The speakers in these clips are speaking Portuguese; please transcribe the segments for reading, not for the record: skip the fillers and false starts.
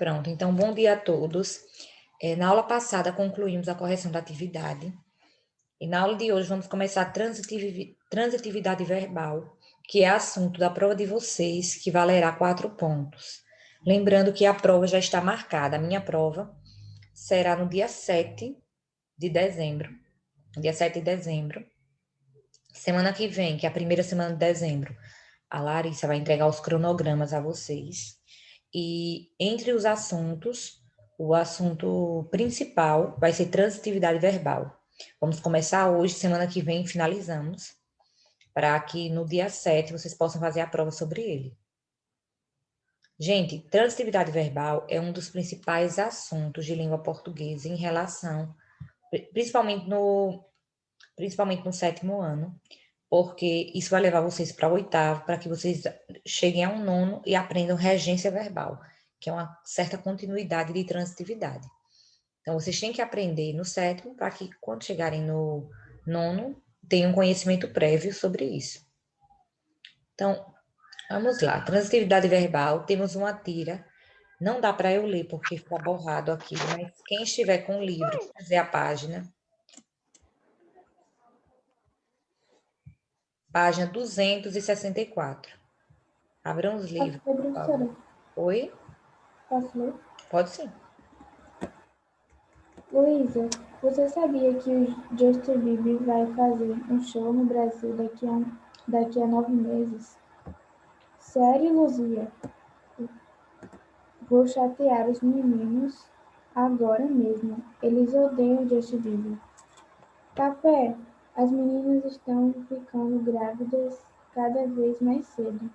Pronto, então, bom dia a todos. Na aula passada, concluímos a correção da atividade. E na aula de hoje, vamos começar a transitividade verbal, que é assunto da prova de vocês, que valerá 4 pontos. Lembrando que a prova já está marcada. A minha prova será no dia 7 de dezembro. Dia 7 de dezembro. Semana que vem, que é a primeira semana de dezembro, a Larissa vai entregar os cronogramas a vocês. E entre os assuntos, o assunto principal vai ser transitividade verbal. Vamos começar hoje, semana que vem finalizamos, para que no dia 7 vocês possam fazer a prova sobre ele. Gente, transitividade verbal é um dos principais assuntos de língua portuguesa em relação, principalmente no 7º ano, porque isso vai levar vocês para o 8º, para que vocês cheguem a um 9º e aprendam regência verbal, que é uma certa continuidade de transitividade. Então, vocês têm que aprender no 7º, para que quando chegarem no 9º, tenham conhecimento prévio sobre isso. Então, vamos lá. Transitividade verbal, temos uma tira. Não dá para eu ler, porque fica borrado aqui, mas quem estiver com o livro, fazer a página. Página 264. Abram os livros, por favor. Oi? Posso ler? Pode sim. Luísa, você sabia que o Justin Bieber vai fazer um show no Brasil daqui a 9 meses? Sério, Luzia? Vou chatear os meninos agora mesmo. Eles odeiam Justin Bieber. Café, as meninas estão ficando grávidas cada vez mais cedo.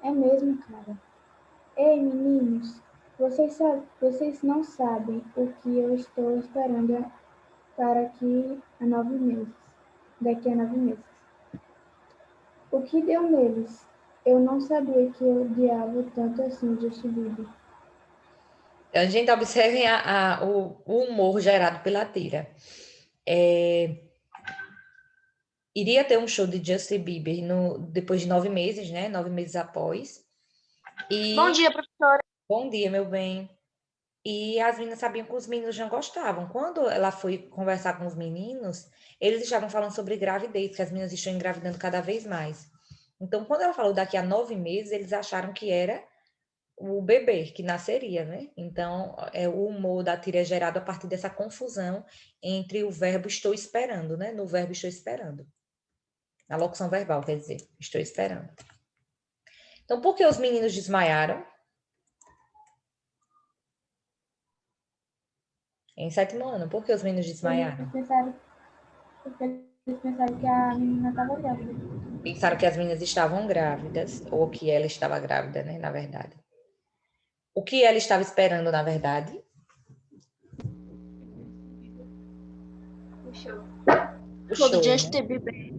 É mesmo, cara. Ei, meninos, vocês não sabem o que eu estou esperando daqui a 9 meses. O que deu neles? Eu não sabia que eu odiava tanto assim Justin Bieber. A gente observe o humor gerado pela tira. Iria ter um show de Justin Bieber depois de 9 meses, né? 9 meses após. Bom dia, professora. Bom dia, meu bem. E as meninas sabiam que os meninos já gostavam. Quando ela foi conversar com os meninos, eles estavam falando sobre gravidez, que as meninas estão engravidando cada vez mais. Então, quando ela falou daqui a 9 meses, eles acharam que era o bebê que nasceria, né? Então, o humor da tira é gerado a partir dessa confusão entre o verbo estou esperando, né? No verbo estou esperando. Na locução verbal, quer dizer, estou esperando. Então, por que os meninos desmaiaram? Em 7º ano, por que os meninos desmaiaram? Eles pensaram que a menina estava grávida. Pensaram que as meninas estavam grávidas, ou que ela estava grávida, né? Na verdade. O que ela estava esperando, na verdade? O show. O show, do né? Justin Bieber.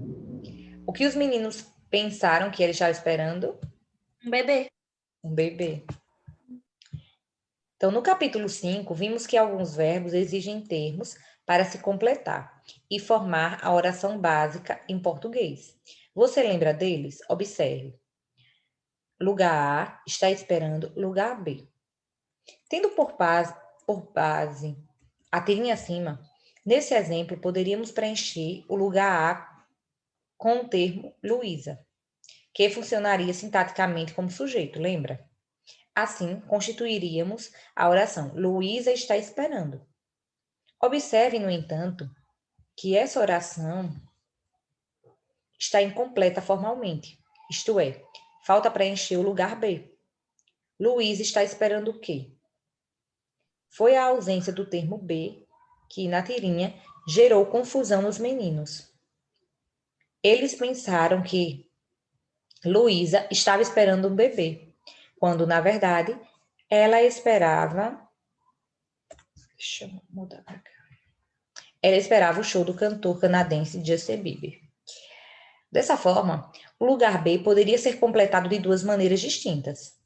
O que os meninos pensaram que ela estava esperando? Um bebê. Um bebê. Então, no capítulo 5, vimos que alguns verbos exigem termos para se completar e formar a oração básica em português. Você lembra deles? Observe. Lugar A está esperando lugar B. Tendo por base a tirinha acima, nesse exemplo, poderíamos preencher o lugar A com o termo Luísa, que funcionaria sintaticamente como sujeito, lembra? Assim, constituiríamos a oração Luísa está esperando. Observe, no entanto, que essa oração está incompleta formalmente, isto é, falta preencher o lugar B. Luísa está esperando o quê? Foi a ausência do termo B que, na tirinha, gerou confusão nos meninos. Eles pensaram que Luísa estava esperando um bebê, quando, na verdade, ela esperava... Deixa eu mudar para cá. Ela esperava o show do cantor canadense Justin Bieber. Dessa forma, o lugar B poderia ser completado de duas maneiras distintas.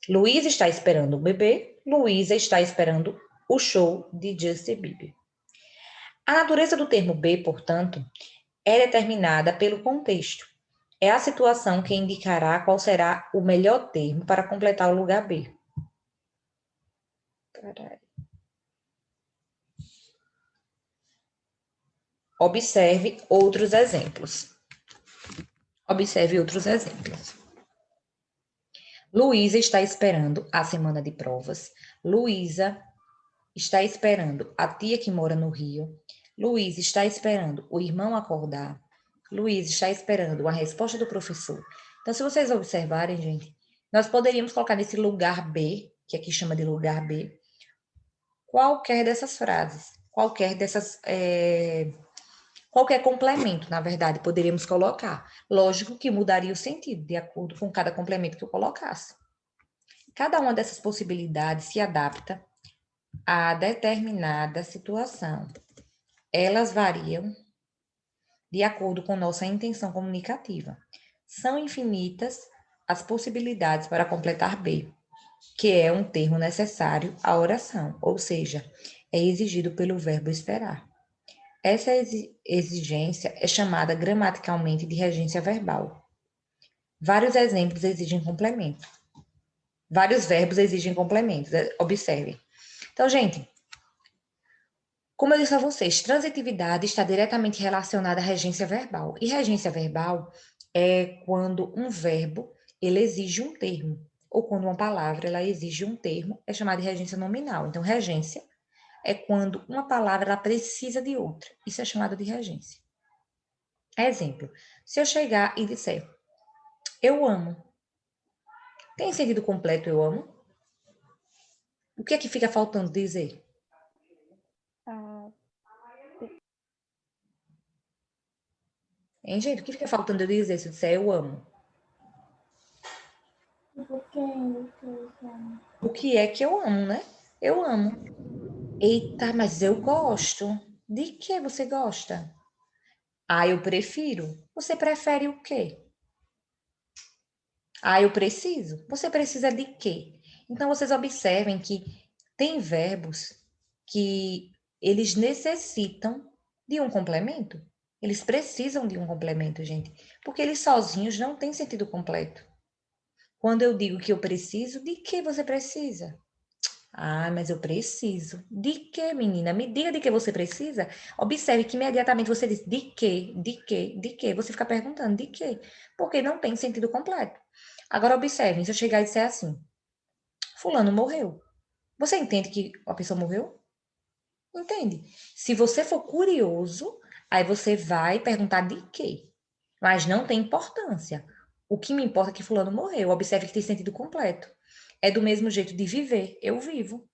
Luísa está esperando o bebê, Luísa está esperando o show de Justin Bieber. A natureza do termo B, portanto, é determinada pelo contexto. É a situação que indicará qual será o melhor termo para completar o lugar B. Observe outros exemplos. Observe outros exemplos. Luísa está esperando a semana de provas. Luísa está esperando a tia que mora no Rio. Luísa está esperando o irmão acordar. Luísa está esperando a resposta do professor. Então, se vocês observarem, gente, nós poderíamos colocar nesse lugar B, que aqui chama de lugar B, qualquer dessas frases, qualquer complemento, na verdade, poderíamos colocar. Lógico que mudaria o sentido, de acordo com cada complemento que eu colocasse. Cada uma dessas possibilidades se adapta a determinada situação. Elas variam de acordo com nossa intenção comunicativa. São infinitas as possibilidades para completar B, que é um termo necessário à oração, ou seja, é exigido pelo verbo esperar. Essa exigência é chamada gramaticalmente de regência verbal. Vários exemplos exigem complemento. Vários verbos exigem complementos. Observem. Então, gente, como eu disse a vocês, transitividade está diretamente relacionada à regência verbal. E regência verbal é quando um verbo ele exige um termo, ou quando uma palavra ela exige um termo, é chamada de regência nominal. Então, regência é quando uma palavra ela precisa de outra. Isso é chamado de regência. Exemplo, se eu chegar e disser, eu amo. Tem sentido completo, eu amo? O que é que fica faltando dizer? Hein, gente? O que fica faltando eu dizer se eu disser eu amo? O que é que eu amo, né? Eu amo. Eita, mas eu gosto. De que você gosta? Ah, eu prefiro. Você prefere o quê? Ah, eu preciso. Você precisa de quê? Então, vocês observem que tem verbos que eles necessitam de um complemento. Eles precisam de um complemento, gente. Porque eles sozinhos não têm sentido completo. Quando eu digo que eu preciso, de que você precisa? Ah, mas eu preciso. De que, menina? Me diga de que você precisa. Observe que imediatamente você diz de que, de que, de que. Você fica perguntando de que. Porque não tem sentido completo. Agora, observem, se eu chegar e disser assim, fulano morreu. Você entende que a pessoa morreu? Entende? Se você for curioso, aí você vai perguntar de quê. Mas não tem importância. O que me importa é que fulano morreu. Observe que tem sentido completo. É do mesmo jeito de viver. Eu vivo.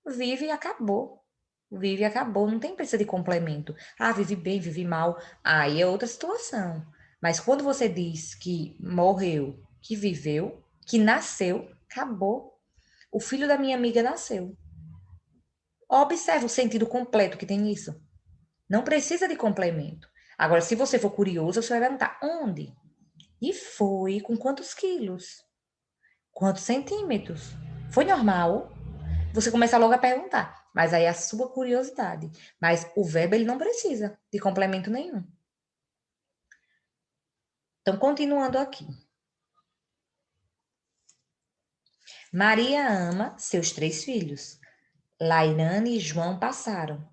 Vive e acabou. Vive e acabou. Não tem precisa de complemento. Ah, vive bem, vive mal. Aí é outra situação. Mas quando você diz que morreu, que viveu, que nasceu, acabou. O filho da minha amiga nasceu. Observe o sentido completo que tem nisso. Não precisa de complemento. Agora, se você for curioso, você vai perguntar onde? E foi com quantos quilos? Quantos centímetros? Foi normal? Você começa logo a perguntar. Mas aí é a sua curiosidade. Mas o verbo, ele não precisa de complemento nenhum. Então, continuando aqui. Maria ama seus 3 filhos. Lairane e João passaram.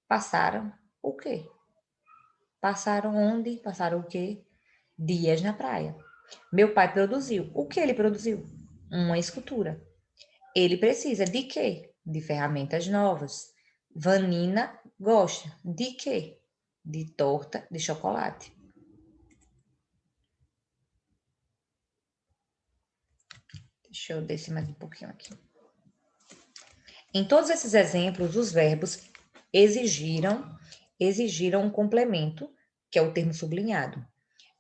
Passaram o quê? Passaram onde? Passaram o quê? Dias na praia. Meu pai produziu. O que ele produziu? Uma escultura. Ele precisa de quê? De ferramentas novas. Vanina gosta de quê? De torta de chocolate. Deixa eu descer mais um pouquinho aqui. Em todos esses exemplos, os verbos exigiram um complemento, que é o termo sublinhado.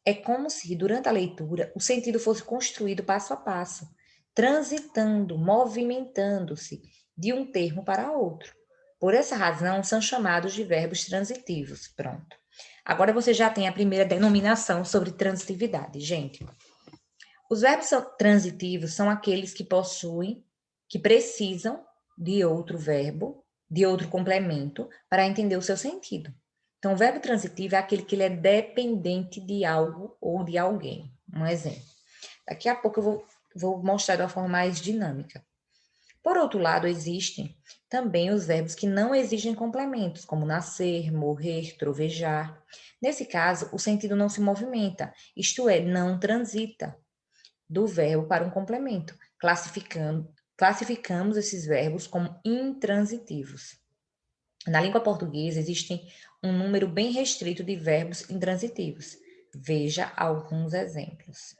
É como se, durante a leitura, o sentido fosse construído passo a passo, transitando, movimentando-se de um termo para outro. Por essa razão, são chamados de verbos transitivos. Pronto. Agora você já tem a primeira denominação sobre transitividade, gente. Os verbos transitivos são aqueles que possuem, que precisam de outro verbo, de outro complemento, para entender o seu sentido. Então, o verbo transitivo é aquele que ele é dependente de algo ou de alguém. Um exemplo. Daqui a pouco eu vou mostrar de uma forma mais dinâmica. Por outro lado, existem também os verbos que não exigem complementos, como nascer, morrer, trovejar. Nesse caso, o sentido não se movimenta, isto é, não transita do verbo para um complemento. Classificamos esses verbos como intransitivos. Na língua portuguesa, existem um número bem restrito de verbos intransitivos. Veja alguns exemplos.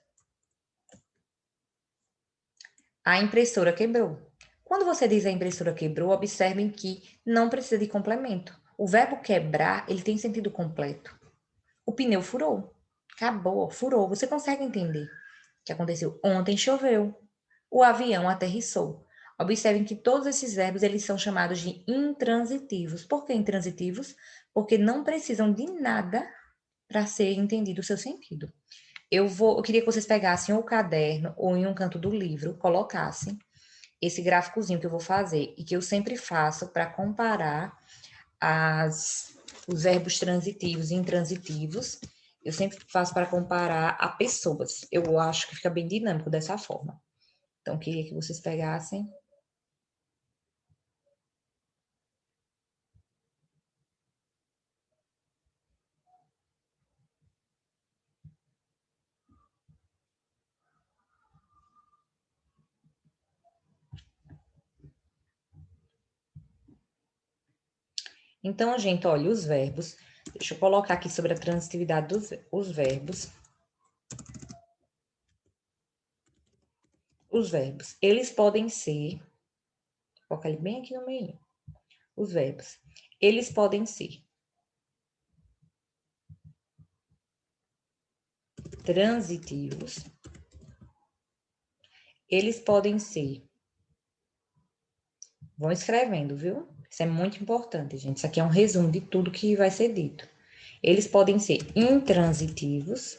A impressora quebrou. Quando você diz a impressora quebrou, observem que não precisa de complemento. O verbo quebrar, ele tem sentido completo. O pneu furou. Acabou, furou. Você consegue entender o que aconteceu? Ontem choveu. O avião aterrissou. Observem que todos esses verbos, eles são chamados de intransitivos. Por que intransitivos? Porque não precisam de nada para ser entendido o seu sentido. Eu queria que vocês pegassem o caderno ou em um canto do livro, colocassem esse gráficozinho que eu vou fazer e que eu sempre faço para comparar os verbos transitivos e intransitivos. Eu sempre faço para comparar a pessoas. Eu acho que fica bem dinâmico dessa forma. Então, queria que vocês pegassem. Então, gente, olha, os verbos. Deixa eu colocar aqui sobre a transitividade dos verbos. Os verbos, eles podem ser. Vou colocar ele bem aqui no meio. Os verbos, eles podem ser transitivos, eles podem ser. Vão escrevendo, viu? Isso é muito importante, gente. Isso aqui é um resumo de tudo que vai ser dito. Eles podem ser intransitivos.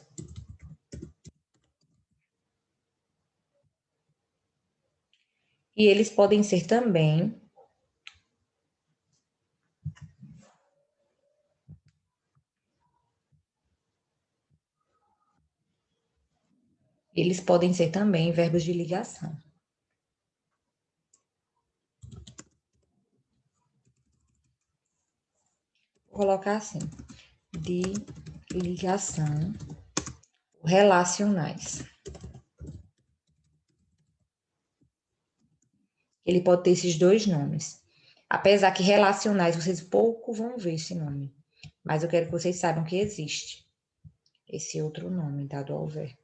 E eles podem ser também verbos de ligação. Vou colocar assim, de ligação relacionais. Ele pode ter esses dois nomes. Apesar que relacionais, vocês pouco vão ver esse nome. Mas eu quero que vocês saibam que existe esse outro nome dado ao verbo.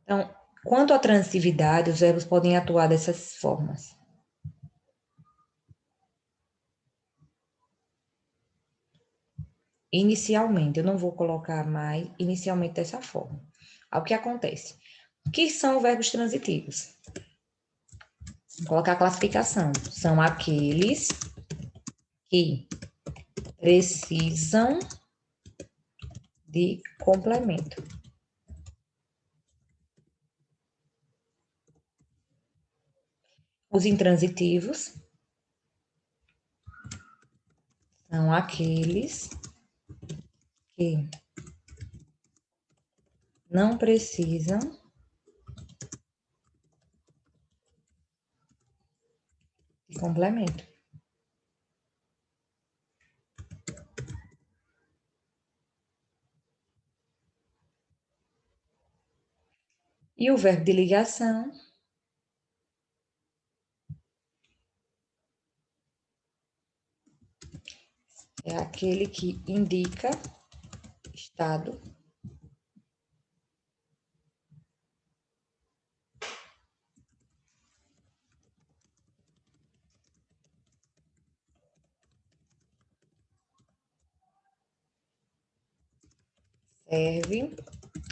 Então, quanto à transitividade, os verbos podem atuar dessas formas. Inicialmente, eu não vou colocar mais inicialmente dessa forma. O que acontece? O que são verbos transitivos? Vou colocar a classificação. São aqueles que precisam de complemento. Os intransitivos são aqueles que não precisam de complemento. E o verbo de ligação é aquele que indica estado serve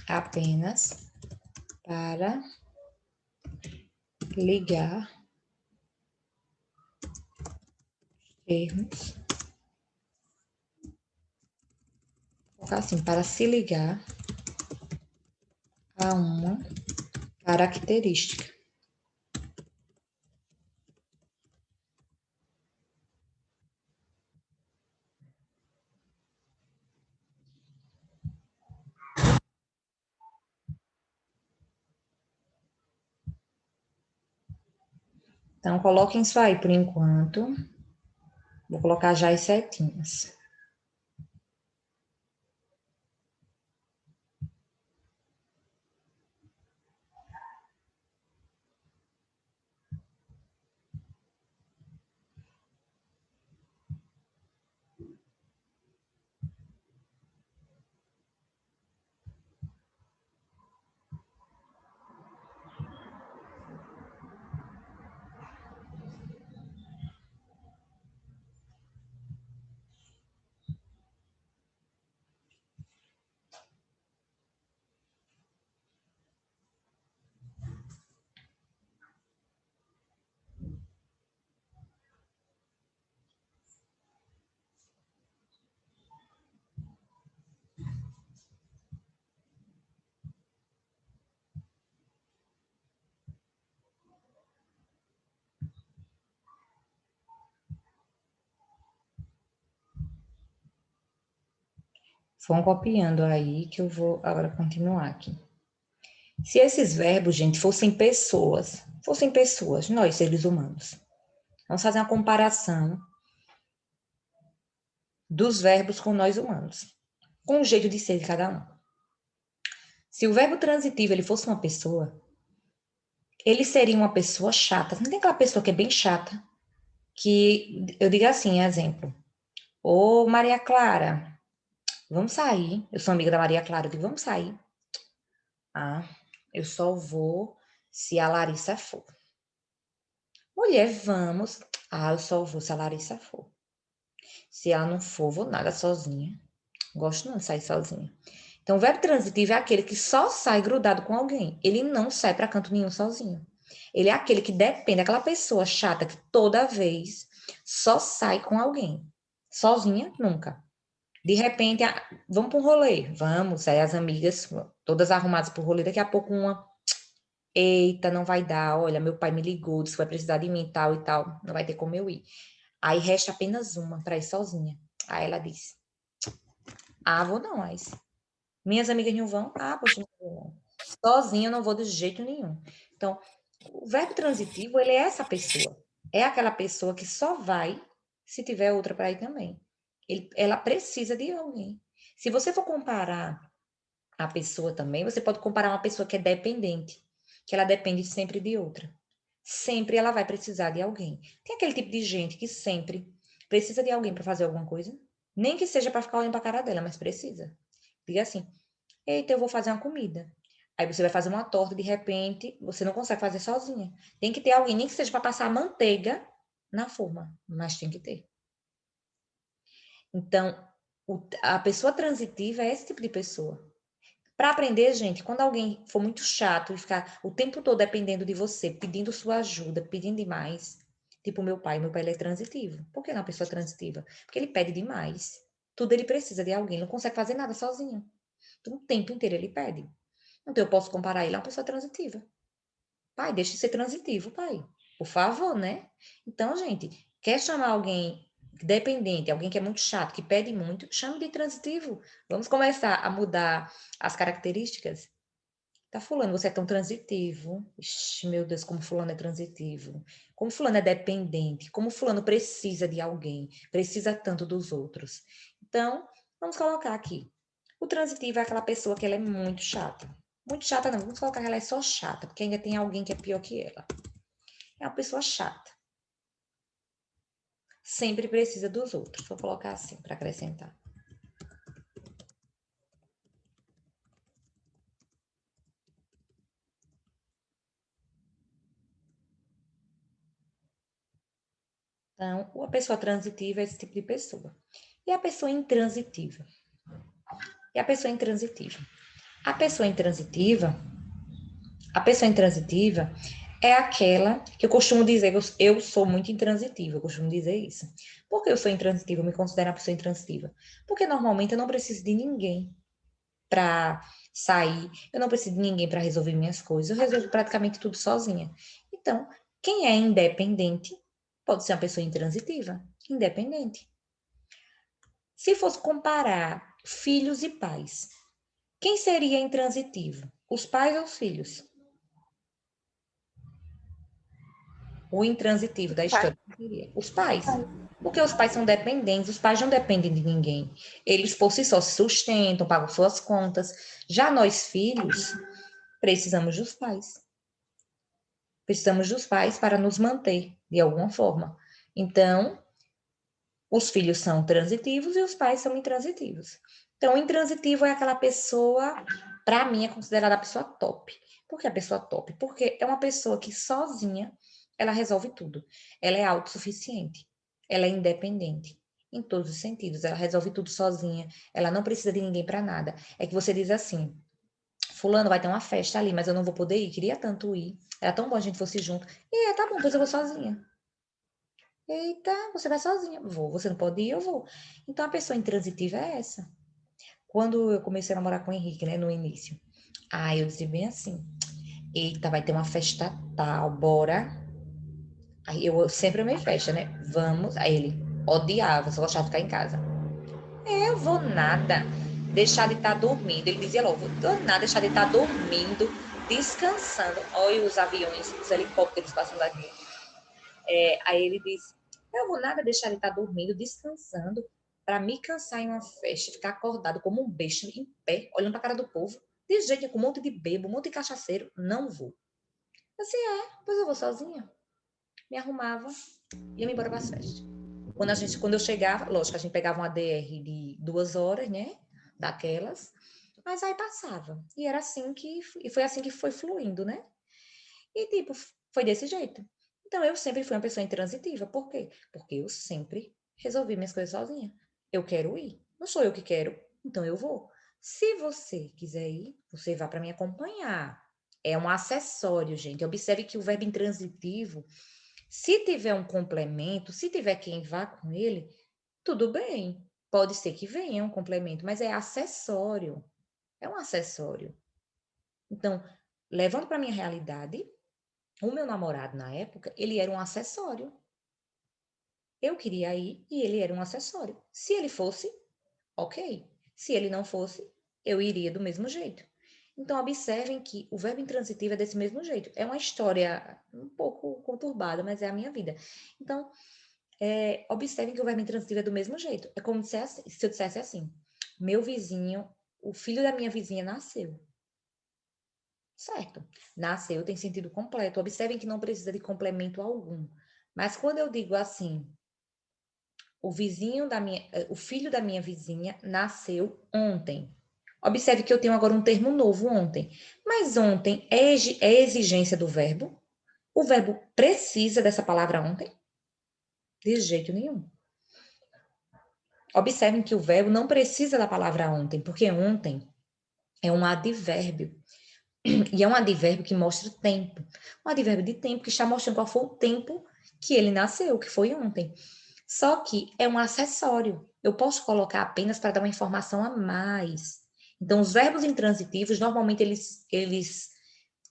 apenas para ligar termos, assim, para se ligar a uma característica. Então, coloquem isso aí por enquanto. Vou colocar já as setinhas. Vão copiando aí que eu vou agora continuar aqui. Se esses verbos, gente, fossem pessoas, nós, seres humanos, vamos fazer uma comparação dos verbos com nós humanos, com o jeito de ser de cada um. Se o verbo transitivo ele fosse uma pessoa, ele seria uma pessoa chata. Não tem aquela pessoa que é bem chata, que eu digo assim, exemplo. Ô, Maria Clara, vamos sair. Eu sou amiga da Maria Clara, eu digo, vamos sair. Ah, eu só vou se a Larissa for. Mulher, vamos. Ah, eu só vou se a Larissa for. Se ela não for, vou nada sozinha. Gosto não de sair sozinha. Então, o verbo transitivo é aquele que só sai grudado com alguém. Ele não sai para canto nenhum sozinho. Ele é aquele que depende daquela pessoa chata que toda vez só sai com alguém. Sozinha, nunca. De repente, vamos para um rolê. Vamos, aí as amigas, todas arrumadas para o rolê. Daqui a pouco uma, eita, não vai dar. Olha, meu pai me ligou, disse que vai precisar de mim, tal e tal. Não vai ter como eu ir. Aí resta apenas uma para ir sozinha. Aí ela disse, ah, vou não, mas minhas amigas não vão? Ah, poxa, não vou não. Sozinha eu não vou de jeito nenhum. Então, o verbo transitivo, ele é essa pessoa. É aquela pessoa que só vai se tiver outra para ir também. Ela precisa de alguém. Se você for comparar a pessoa também, você pode comparar uma pessoa que é dependente, que ela depende sempre de outra. Sempre ela vai precisar de alguém. Tem aquele tipo de gente que sempre precisa de alguém para fazer alguma coisa, nem que seja para ficar olhando para a cara dela, mas precisa. Diga assim: eita, eu vou fazer uma comida. Aí você vai fazer uma torta, de repente, você não consegue fazer sozinha. Tem que ter alguém, nem que seja para passar a manteiga na forma, mas tem que ter. Então, a pessoa transitiva é esse tipo de pessoa. Para aprender, gente, quando alguém for muito chato e ficar o tempo todo dependendo de você, pedindo sua ajuda, pedindo demais, tipo meu pai ele é transitivo. Por que não é uma pessoa transitiva? Porque ele pede demais. Tudo ele precisa de alguém, não consegue fazer nada sozinho. Então, o tempo inteiro ele pede. Então, eu posso comparar ele a uma pessoa transitiva. Pai, deixe de ser transitivo, pai. Por favor, né? Então, gente, quer chamar alguém dependente, alguém que é muito chato, que pede muito, chame de transitivo. Vamos começar a mudar as características. Tá, fulano, você é tão transitivo. Ixi, meu Deus, como fulano é transitivo. Como fulano é dependente. Como fulano precisa de alguém. Precisa tanto dos outros. Então, vamos colocar aqui. O transitivo é aquela pessoa que ela é muito chata. Muito chata não, vamos colocar que ela é só chata, porque ainda tem alguém que é pior que ela. É uma pessoa chata. Sempre precisa dos outros. Vou colocar assim, para acrescentar. Então, a pessoa transitiva é esse tipo de pessoa. E a pessoa intransitiva? E a pessoa intransitiva? A pessoa intransitiva, é aquela que eu costumo dizer, eu sou muito intransitiva, eu costumo dizer isso. Por que eu sou intransitiva? Eu me considero uma pessoa intransitiva? Porque normalmente eu não preciso de ninguém para sair, eu não preciso de ninguém para resolver minhas coisas, eu resolvo praticamente tudo sozinha. Então, quem é independente pode ser uma pessoa intransitiva, independente. Se fosse comparar filhos e pais, quem seria intransitivo? Os pais ou os filhos? O intransitivo da história seria os pais. Porque os pais são dependentes, os pais não dependem de ninguém. Eles, por si só, se sustentam, pagam suas contas. Já nós, filhos, precisamos dos pais. Precisamos dos pais para nos manter, de alguma forma. Então, os filhos são transitivos e os pais são intransitivos. Então, o intransitivo é aquela pessoa, para mim, é considerada a pessoa top. Por que a pessoa top? Porque é uma pessoa que sozinha, ela resolve tudo. Ela é autossuficiente. Ela é independente. Em todos os sentidos. Ela resolve tudo sozinha. Ela não precisa de ninguém para nada. É que você diz assim, fulano vai ter uma festa ali, mas eu não vou poder ir. Queria tanto ir. Era tão bom a gente fosse junto. E tá bom, pois eu vou sozinha. Eita, você vai sozinha. Vou, você não pode ir, eu vou. Então, a pessoa intransitiva é essa. Quando eu comecei a namorar com o Henrique, né, no início, aí eu disse bem assim, eita, vai ter uma festa tal, bora. Aí eu sempre amei festa, né? Vamos. Aí ele odiava, só gostava de ficar em casa. Eu vou nada, deixar de estar dormindo. Ele dizia logo, vou nada, deixar de estar dormindo, descansando. Olha os aviões, os helicópteros passando aqui. Aí ele disse, eu vou nada deixar de estar dormindo, descansando, para me cansar em uma festa, ficar acordado como um besta, em pé, olhando para a cara do povo, de jeito com um monte de bebo, um monte de cachaceiro, não vou. Assim, pois eu vou sozinha. Me arrumava, ia me embora para as festas. Quando eu chegava, lógico, a gente pegava uma DR de 2 horas, né, daquelas, mas aí passava. E era assim e foi assim que foi fluindo, né? E, tipo, foi desse jeito. Então, eu sempre fui uma pessoa intransitiva. Por quê? Porque eu sempre resolvi minhas coisas sozinha. Eu quero ir. Não sou eu que quero, então eu vou. Se você quiser ir, você vá para me acompanhar. É um acessório, gente. Observe que o verbo intransitivo, se tiver um complemento, se tiver quem vá com ele, tudo bem. Pode ser que venha um complemento, mas é acessório. É um acessório. Então, levando para minha realidade, o meu namorado, na época, ele era um acessório. Eu queria ir e ele era um acessório. Se ele fosse, ok. Se ele não fosse, eu iria do mesmo jeito. Então, observem que o verbo intransitivo é desse mesmo jeito. É uma história um pouco conturbada, mas é a minha vida. Então, observem que o verbo intransitivo é do mesmo jeito. É como se eu dissesse assim, meu vizinho, o filho da minha vizinha nasceu. Certo. Nasceu tem sentido completo. Observem que não precisa de complemento algum. Mas quando eu digo assim, o filho da minha vizinha nasceu ontem. Observe que eu tenho agora um termo novo, ontem. Mas ontem é exigência do verbo? O verbo precisa dessa palavra ontem? De jeito nenhum. Observem que o verbo não precisa da palavra ontem, porque ontem é um advérbio. E é um advérbio que mostra tempo. Um advérbio de tempo que está mostrando qual foi o tempo que ele nasceu, que foi ontem. Só que é um acessório. Eu posso colocar apenas para dar uma informação a mais. Então, os verbos intransitivos, normalmente, eles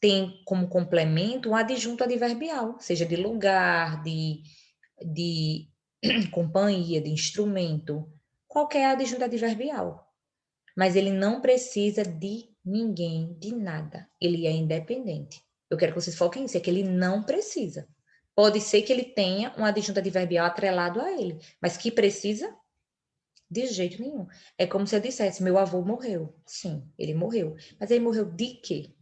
têm como complemento um adjunto adverbial, seja de lugar, de companhia, de instrumento, qualquer adjunto adverbial. Mas ele não precisa de ninguém, de nada. Ele é independente. Eu quero que vocês foquem nisso, é que ele não precisa. Pode ser que ele tenha um adjunto adverbial atrelado a ele, mas que precisa? De jeito nenhum. É como se eu dissesse, meu avô morreu. Sim, ele morreu. Mas ele morreu de quê?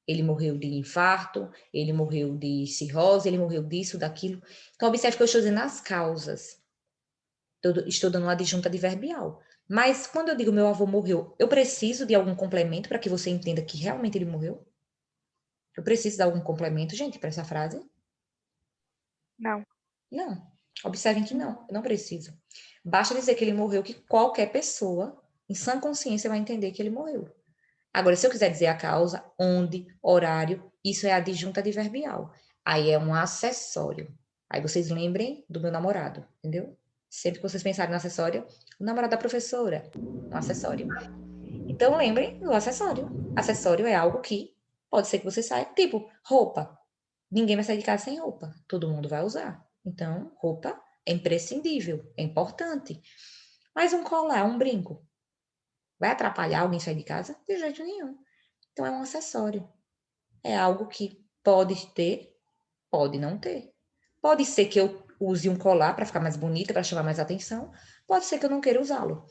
Ele morreu de infarto, ele morreu de cirrose, ele morreu disso, daquilo. Então, observe que eu estou dizendo as causas. Estou dando um adjunto adverbial. Mas quando eu digo meu avô morreu, eu preciso de algum complemento para que você entenda que realmente ele morreu? Eu preciso de algum complemento, gente, para essa frase? Não. Não. Observem que não, eu não preciso. Basta dizer que ele morreu, que qualquer pessoa, em sã consciência, vai entender que ele morreu. Agora, se eu quiser dizer a causa, onde, horário, isso é adjunto adverbial. Aí é um acessório. Aí vocês lembrem do meu namorado, entendeu? Sempre que vocês pensarem no acessório, o namorado da professora, um acessório. Então, lembrem do acessório. Acessório é algo que pode ser que você saia, tipo, roupa. Ninguém vai sair de casa sem roupa. Todo mundo vai usar. Então, roupa é imprescindível, é importante. Mas um colar, um brinco, vai atrapalhar alguém sair de casa? De jeito nenhum. Então, é um acessório. É algo que pode ter, Pode não ter. Pode ser que eu use um colar para ficar mais bonita, para chamar mais atenção. Pode ser que eu não queira usá-lo.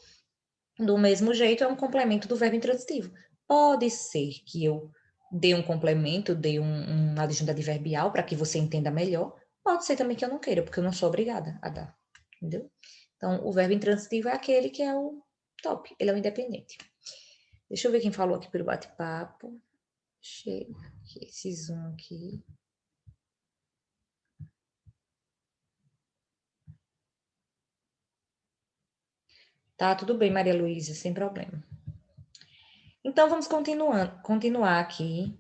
Do mesmo jeito, é um complemento do verbo intransitivo. Pode ser que eu dê um complemento, dê uma adjunta adverbial para que você entenda melhor. Pode ser também que eu não queira, porque eu não sou obrigada a dar. Entendeu? Então, o verbo intransitivo é aquele que é o top. Ele é o independente. Deixa eu ver quem falou aqui pelo bate-papo. Chega aqui, esse zoom aqui. Tá, tudo bem, Maria Luísa, sem problema. Então, vamos continuar aqui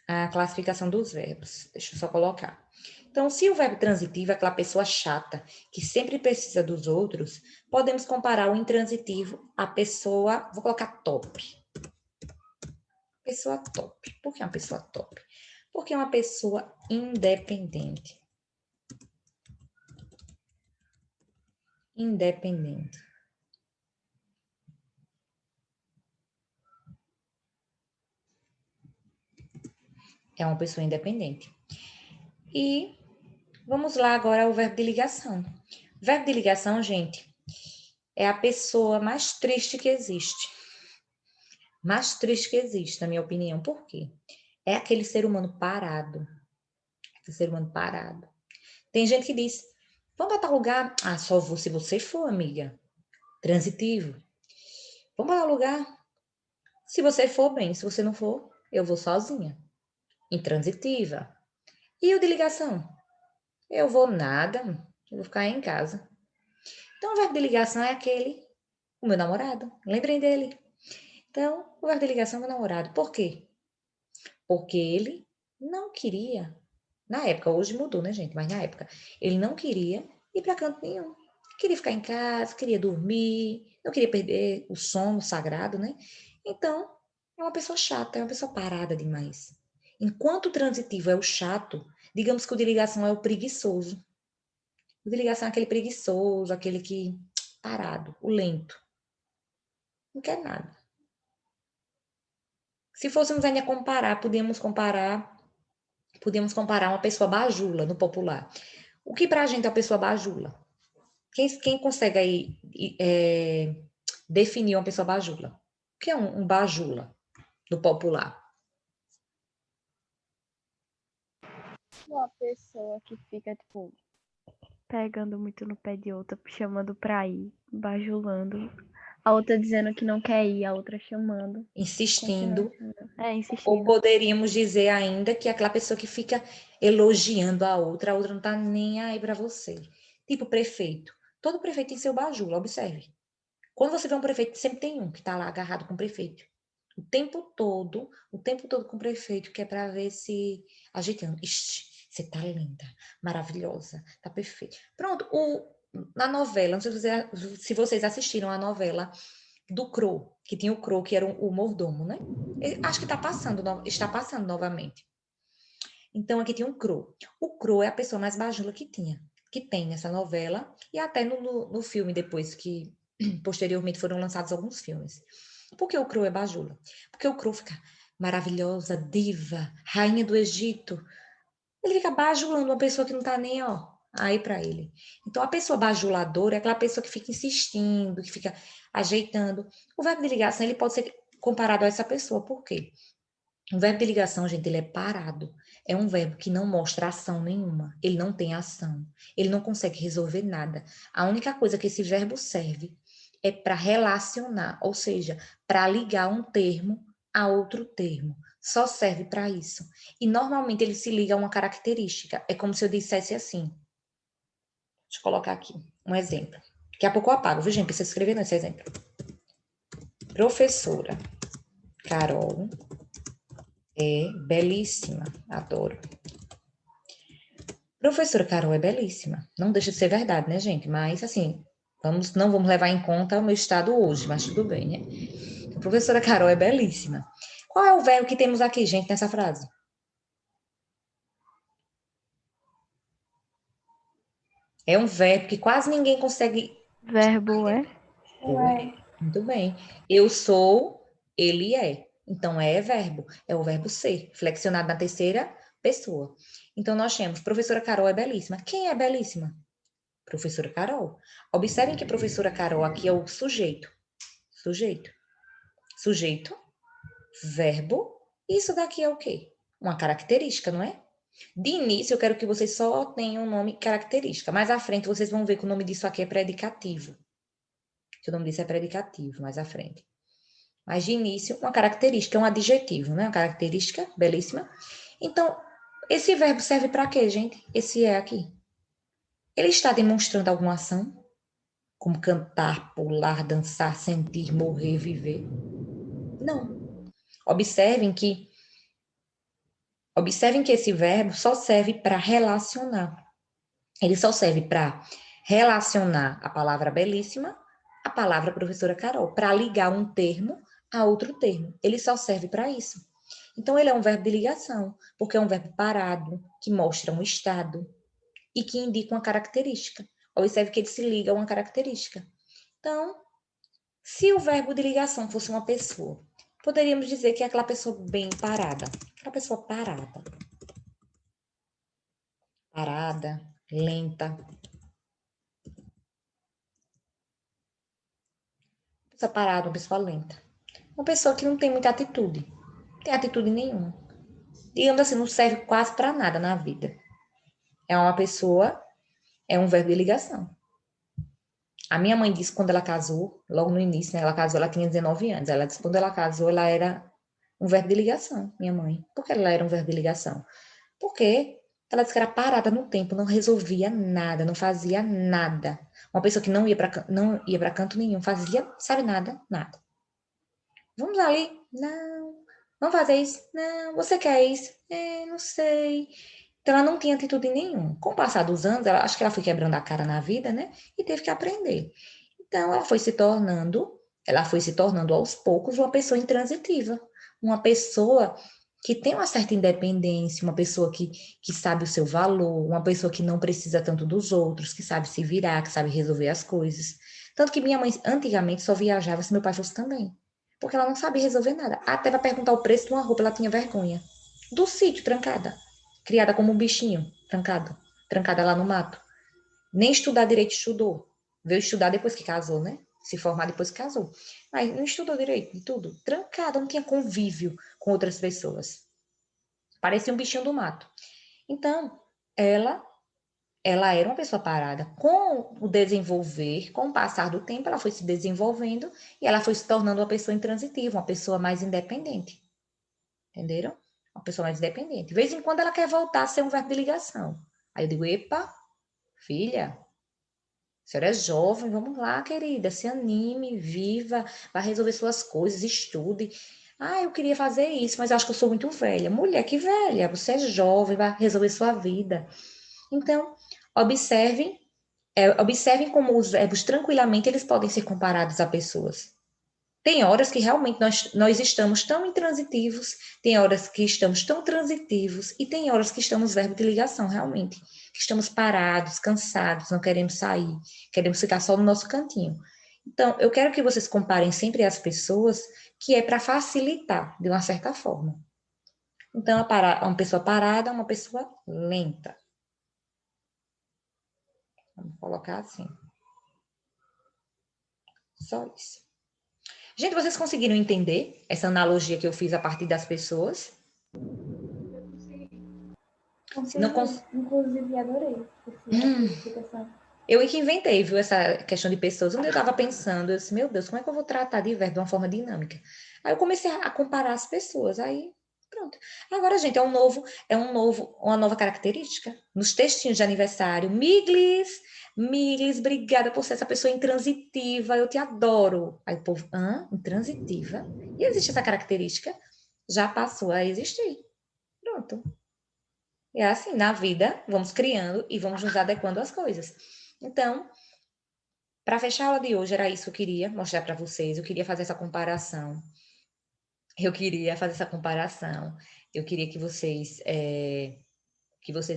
a classificação dos verbos. Deixa eu só colocar. Então, se o verbo transitivo é aquela pessoa chata, que sempre precisa dos outros, podemos comparar o intransitivo à pessoa, vou colocar top. Pessoa top. Por que uma pessoa top? Porque é uma pessoa independente. Independente. É uma pessoa independente. E vamos lá agora ao verbo de ligação. Verbo de ligação, gente, é a pessoa mais triste que existe. Mais triste que existe, na minha opinião. Por quê? É aquele ser humano parado. Aquele ser humano parado. Tem gente que diz, vamos para tal lugar? Ah, só vou se você for, amiga. Transitivo. Vamos para tal lugar? Se você for, bem. Se você não for, eu vou sozinha. Intransitiva. E o de ligação? Eu vou nada. Eu vou ficar em casa. Então, o verbo de ligação é aquele, o meu namorado. Lembrem dele. Então, o verbo de ligação é meu namorado. Por quê? Porque ele não queria, na época, hoje mudou, né, gente? Mas na época, ele não queria ir para canto nenhum. Queria ficar em casa, queria dormir, não queria perder o sono sagrado, né? Então, é uma pessoa chata, é uma pessoa parada demais. Enquanto o transitivo é o chato, digamos que o de ligação é o preguiçoso. O de ligação é aquele preguiçoso, aquele que parado, o lento. Não quer nada. Se fôssemos ainda comparar, podíamos comparar uma pessoa bajula no popular. O que para a gente é uma pessoa bajula? Quem consegue aí definir uma pessoa bajula? O que é um bajula no popular? Uma pessoa que fica, tipo, pegando muito no pé de outra, chamando pra ir, bajulando. A outra dizendo que não quer ir, a outra chamando. Insistindo. Ou Insistindo. poderíamos dizer ainda que é aquela pessoa que fica elogiando a outra não tá nem aí para você. Tipo prefeito. Todo prefeito tem seu bajula, observe. Quando você vê um prefeito, sempre tem um que tá lá agarrado com o prefeito. O tempo todo com o prefeito, que é para ver se ajeitando. Ixi, você tá linda, maravilhosa, tá perfeita. Pronto, na novela, não sei se vocês assistiram a novela do Crow, que tinha o Crow, que era o mordomo, né? Acho que está passando novamente. Então, aqui tinha um Crow. O Crow é a pessoa mais bajula que tem nessa novela, e até no filme depois, que posteriormente foram lançados alguns filmes. Por que o Crow é bajula? Porque o Crow fica maravilhosa, diva, rainha do Egito. Ele fica bajulando uma pessoa que não tá nem, ó, aí para ele. Então, a pessoa bajuladora é aquela pessoa que fica insistindo, que fica ajeitando. O verbo de ligação, ele pode ser comparado a essa pessoa. Por quê? O verbo de ligação, gente, ele é parado. É um verbo que não mostra ação nenhuma. Ele não tem ação. Ele não consegue resolver nada. A única coisa que esse verbo serve é para relacionar, ou seja, para ligar um termo a outro termo. Só serve para isso. E normalmente ele se liga a uma característica. É como se eu dissesse assim. Deixa eu colocar aqui um exemplo. Daqui a pouco eu apago, viu, gente? Precisa escrever nesse exemplo. Professora Carol é belíssima. Adoro. Professora Carol é belíssima. Não deixa de ser verdade, né, gente? Mas, assim, não vamos levar em conta o meu estado hoje, mas tudo bem, né? A professora Carol é belíssima. Qual é o verbo que temos aqui, gente, nessa frase? É um verbo que quase ninguém consegue. Verbo é? Muito bem. Eu sou, ele é. Então, é verbo. É o verbo ser. Flexionado na terceira pessoa. Então, nós temos, professora Carol é belíssima. Quem é belíssima? Professora Carol. Observem que professora Carol aqui é o sujeito. Sujeito. Sujeito, verbo. Isso daqui é o quê? Uma característica, não é? De início, eu quero que vocês só tenham um nome característica. Mais à frente, vocês vão ver que o nome disso aqui é predicativo. Que o nome disso é predicativo, mais à frente. Mas de início, uma característica, um adjetivo, né? Uma característica belíssima. Então, esse verbo serve para quê, gente? Esse é aqui. Ele está demonstrando alguma ação? Como cantar, pular, dançar, sentir, morrer, viver? Não. Observem que esse verbo só serve para relacionar. Ele só serve para relacionar a palavra belíssima à palavra professora Carol, para ligar um termo a outro termo. Ele só serve para isso. Então, ele é um verbo de ligação, porque é um verbo parado, que mostra um estado e que indica uma característica. Observe que ele se liga a uma característica. Então, se o verbo de ligação fosse uma pessoa, poderíamos dizer que é aquela pessoa bem parada. Aquela pessoa parada. Parada, lenta. Uma pessoa parada, uma pessoa lenta. Uma pessoa que não tem muita atitude. Não tem atitude nenhuma. Digamos assim, não serve quase para nada na vida. É uma pessoa, é um verbo de ligação. A minha mãe disse quando ela casou, logo no início, né? Ela casou, ela tinha 19 anos. Ela disse que quando ela casou, ela era um verbo de ligação, minha mãe. Por que ela era um verbo de ligação? Porque ela disse que era parada no tempo, não resolvia nada, não fazia nada. Uma pessoa que não ia para canto nenhum, fazia, sabe, nada, nada. Vamos ali? Não. Vamos fazer isso? Não. Você quer isso? Não sei. Então, ela não tinha atitude nenhuma. Com o passar dos anos, acho que ela foi quebrando a cara na vida, né? E teve que aprender. Então, ela foi se tornando aos poucos uma pessoa intransitiva. Uma pessoa que tem uma certa independência, uma pessoa que sabe o seu valor, uma pessoa que não precisa tanto dos outros, que sabe se virar, que sabe resolver as coisas. Tanto que minha mãe, antigamente, só viajava se meu pai fosse também. Porque ela não sabia resolver nada. Até para perguntar o preço de uma roupa, ela tinha vergonha. Do sítio, trancada. Criada como um bichinho, trancada lá no mato. Nem estudar direito estudou. Veio estudar depois que casou, né? Se formar depois que casou. Mas não estudou direito de tudo. Trancada, não tinha convívio com outras pessoas. Parecia um bichinho do mato. Então, ela era uma pessoa parada. Com o desenvolver, com o passar do tempo, ela foi se desenvolvendo e ela foi se tornando uma pessoa intransitiva, uma pessoa mais independente. Entenderam? Uma pessoa mais independente. De vez em quando ela quer voltar a ser um verbo de ligação. Aí eu digo, epa, filha, a senhora é jovem, vamos lá, querida, se anime, viva, vai resolver suas coisas, estude. Ah, eu queria fazer isso, mas acho que eu sou muito velha. Mulher, que velha, você é jovem, vai resolver sua vida. Então, observem como os verbos, tranquilamente, eles podem ser comparados a pessoas. Tem horas que realmente nós estamos tão intransitivos, tem horas que estamos tão transitivos, e tem horas que estamos verbo de ligação, realmente. Que estamos parados, cansados, não queremos sair, queremos ficar só no nosso cantinho. Então, eu quero que vocês comparem sempre as pessoas, que é para facilitar, de uma certa forma. Então, uma pessoa parada, uma pessoa lenta. Vamos colocar assim. Só isso. Gente, vocês conseguiram entender essa analogia que eu fiz a partir das pessoas? Inclusive, adorei essa explicação. Eu que inventei, viu, essa questão de pessoas. Onde eu estava pensando, eu disse, meu Deus, como é que eu vou tratar de verbo de uma forma dinâmica? Aí eu comecei a comparar as pessoas, aí pronto. Agora, gente, uma nova característica. Nos textinhos de aniversário, Miglis, obrigada por ser essa pessoa intransitiva, eu te adoro. Aí o povo, intransitiva? E existe essa característica? Já passou a existir. Pronto. É assim, na vida, vamos criando e vamos nos adequando às coisas. Então, para fechar a aula de hoje, era isso que eu queria mostrar para vocês. Eu queria fazer essa comparação. Eu queria que vocês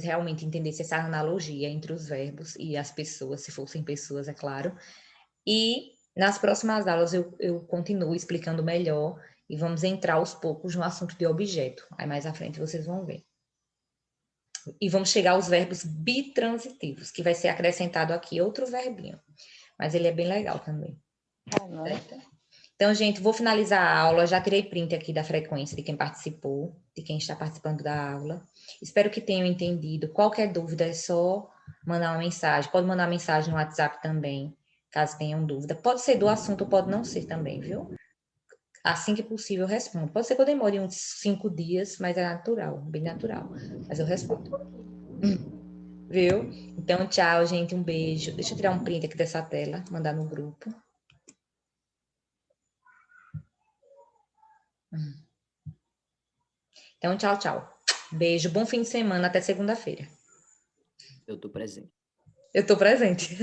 realmente entendessem essa analogia entre os verbos e as pessoas, se fossem pessoas, é claro. E nas próximas aulas eu continuo explicando melhor e vamos entrar aos poucos no assunto de objeto. Aí mais à frente vocês vão ver. E vamos chegar aos verbos bitransitivos, que vai ser acrescentado aqui outro verbinho. Mas ele é bem legal também. Tá bom. Certo? Então, gente, vou finalizar a aula. Já tirei print aqui da frequência de quem participou, de quem está participando da aula. Espero que tenham entendido. Qualquer dúvida é só mandar uma mensagem. Pode mandar mensagem no WhatsApp também, caso tenham dúvida. Pode ser do assunto, pode não ser também, viu? Assim que possível, eu respondo. Pode ser que eu demore uns 5 dias, mas é natural, bem natural. Mas eu respondo. Viu? Então, tchau, gente. Um beijo. Deixa eu tirar um print aqui dessa tela, mandar no grupo. Então, tchau, tchau. Beijo, bom fim de semana, até segunda-feira. Eu tô presente. Eu tô presente.